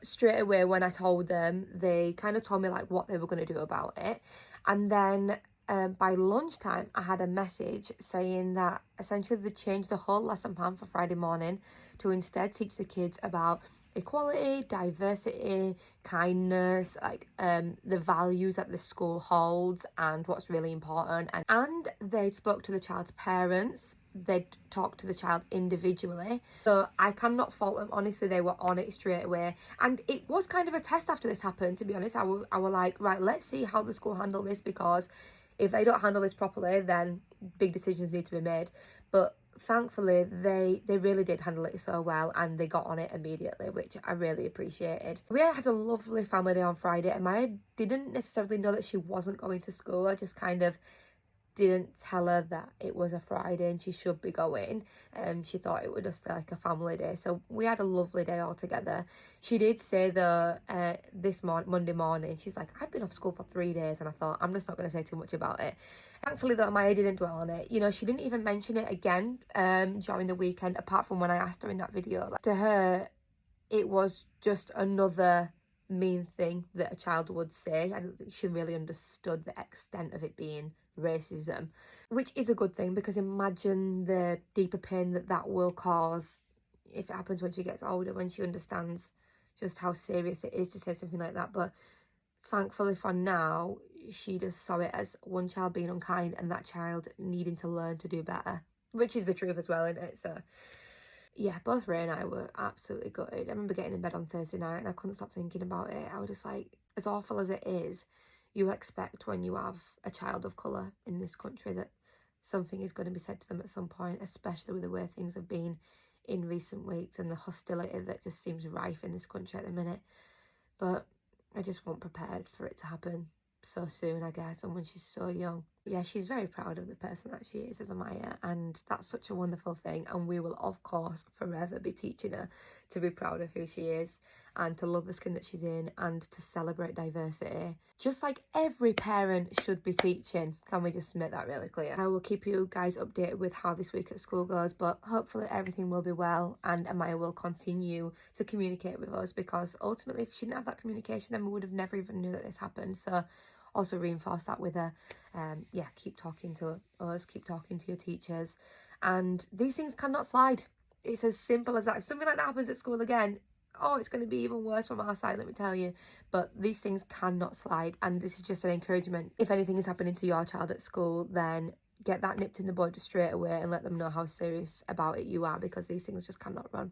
straight away when I told them, they kind of told me like what they were going to do about it. And then by lunchtime, I had a message saying that essentially they changed the whole lesson plan for Friday morning to instead teach the kids about equality, diversity, kindness, like the values that the school holds and what's really important. And they spoke to the child's parents. They'd talk to the child individually. So I cannot fault them. Honestly, they were on it straight away. And it was kind of a test after this happened, to be honest. I was like, right, let's see how the school handle this, because if they don't handle this properly, then big decisions need to be made. But thankfully, they really did handle it so well, and they got on it immediately, which I really appreciated. We had a lovely family day on Friday, and Maya didn't necessarily know that she wasn't going to school. I just kind of didn't tell her that it was a Friday and she should be going. She thought it was just like a family day. So we had a lovely day all together. She did say though, Monday morning, she's like, I've been off school for 3 days, and I thought, I'm just not going to say too much about it. Thankfully though, Maya didn't dwell on it. You know, she didn't even mention it again during the weekend, apart from when I asked her in that video. Like, to her, it was just another mean thing that a child would say. I don't think she really understood the extent of it being racism, which is a good thing, because imagine the deeper pain that that will cause if it happens when she gets older, when she understands just how serious it is to say something like that. But thankfully for now, she just saw it as one child being unkind and that child needing to learn to do better, which is the truth as well, isn't it? So yeah, both Ray and I were absolutely gutted. I remember getting in bed on Thursday night and I couldn't stop thinking about it. I was just like, as awful as it is, you expect when you have a child of colour in this country that something is going to be said to them at some point, especially with the way things have been in recent weeks and the hostility that just seems rife in this country at the minute. But I just wasn't prepared for it to happen so soon, I guess, and when she's so young. Yeah, she's very proud of the person that she is as Amaya, and that's such a wonderful thing, and we will of course forever be teaching her to be proud of who she is and to love the skin that she's in and to celebrate diversity, just like every parent should be teaching. Can we just make that really clear? I will keep you guys updated with how this week at school goes, but hopefully everything will be well and Amaya will continue to communicate with us, because ultimately if she didn't have that communication, then we would have never even knew that this happened. So also reinforce that with her. Yeah, keep talking to us, keep talking to your teachers, and these things cannot slide. It's as simple as that. If something like that happens at school again, oh, it's going to be even worse from our side, let me tell you. But these things cannot slide, and this is just an encouragement. If anything is happening to your child at school, then get that nipped in the bud straight away and let them know how serious about it you are, because these things just cannot run.